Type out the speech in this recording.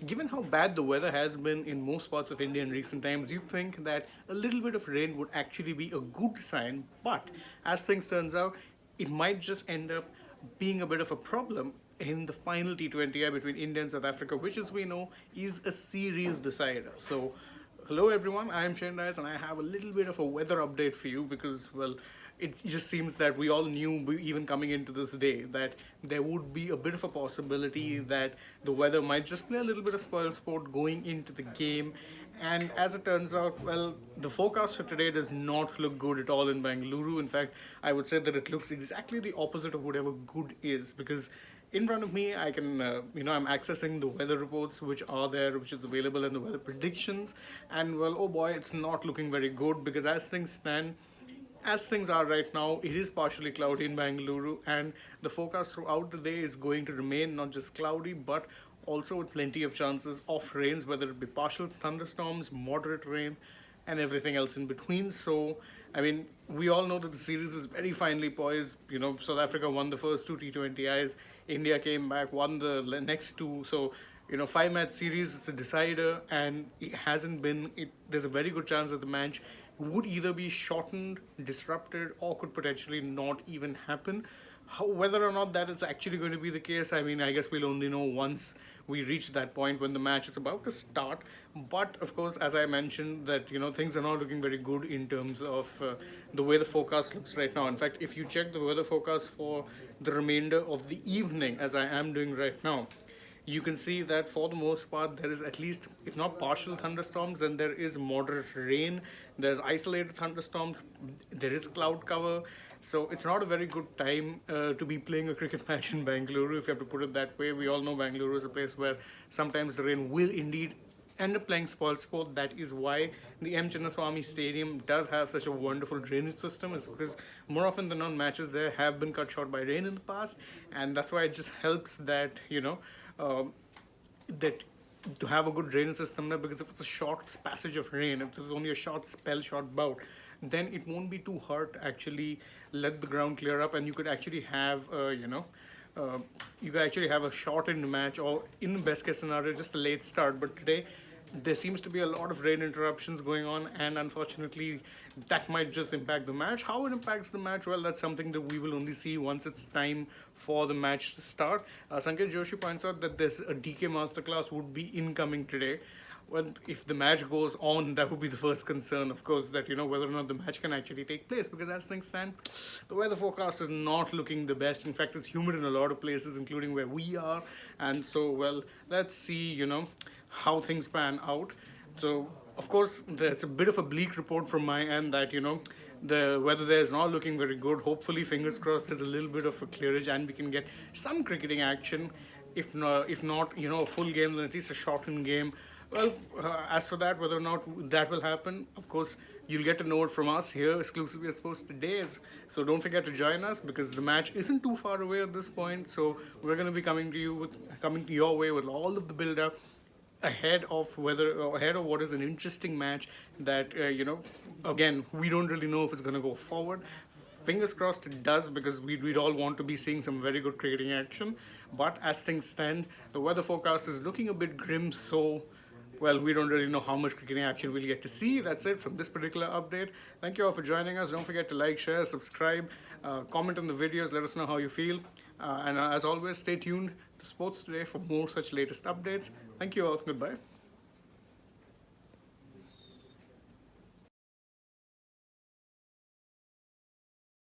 given how bad the weather has been in most parts of India in recent times, you think that a little bit of rain would actually be a good sign. But as things turns out, it might just end up being a bit of a problem in the final T20I between India and South Africa, which, as we know, is a series decider. So, hello everyone, I am Shendais and I have a little bit of a weather update for you because, well, it just seems that we all knew, even coming into this day, that there would be a bit of a possibility that the weather might just play a little bit of spoil sport going into the game. And as it turns out, well, the forecast for today does not look good at all in Bengaluru. In fact, I would say that it looks exactly the opposite of whatever good is, because in front of me I can I'm accessing the weather reports which are there, which is available, in the weather predictions, and well, oh boy, it's not looking very good, because as things are right now, it is partially cloudy in Bengaluru, and the forecast throughout the day is going to remain not just cloudy but also with plenty of chances of rains, whether it be partial thunderstorms, moderate rain, and everything else in between. So, I mean, we all know that the series is very finely poised. South Africa won the first two T20Is, India came back, won the next two. So, 5-match series, it's a decider, and it hasn't been. There's a very good chance that the match would either be shortened, disrupted, or could potentially not even happen. Whether or not that is actually going to be the case, I mean, I guess we'll only know once we reach that point when the match is about to start. But of course, as I mentioned, that things are not looking very good in terms of the way the forecast looks right now. In fact, if you check the weather forecast for the remainder of the evening, as I am doing right now, you can see that for the most part there is, at least if not partial thunderstorms, then there is moderate rain, there's isolated thunderstorms, there is cloud cover. So it's not a very good time to be playing a cricket match in Bengaluru, if you have to put it that way. We all know Bengaluru is a place where sometimes the rain will indeed end up playing spoil sport. That is why the M. Chinnaswamy Stadium does have such a wonderful drainage system, is because more often than not matches there have been cut short by rain in the past, and that's why it just helps that that to have a good drainage system there, because if it's a short passage of rain, if there's only a short bout, then it won't be too hard to actually let the ground clear up, and you could actually have a shortened match, or in the best case scenario just a late start. But today there seems to be a lot of rain interruptions going on, and unfortunately that might just impact the match. How it impacts the match, well, that's something that we will only see once it's time for the match to start. Sanket Joshi points out that there's a DK masterclass would be incoming today. Well, if the match goes on, that would be the first concern, of course, that whether or not the match can actually take place, because as things stand, the weather forecast is not looking the best. In fact, it's humid in a lot of places, including where we are, and so, well, let's see how things pan out. So, of course, there's a bit of a bleak report from my end that the weather there is not looking very good. Hopefully, fingers crossed, there's a little bit of a clearage and we can get some cricketing action. If not a full game, then at least a shortened game. Well, as for that, whether or not that will happen, of course, you'll get to know it from us here exclusively at Sports Todays. So don't forget to join us, because the match isn't too far away at this point. So we're going to be coming to your way with all of the build-up ahead of what is an interesting match that again, we don't really know if it's going to go forward. Fingers crossed it does, because we'd all want to be seeing some very good cricketing action. But as things stand, the weather forecast is looking a bit grim, so, well, we don't really know how much cricketing action we'll get to see. That's it from this particular update. Thank you all for joining us. Don't forget to like, share, subscribe, comment on the videos, let us know how you feel. And as always, stay tuned to Sports Today for more such latest updates. Thank you all. Goodbye.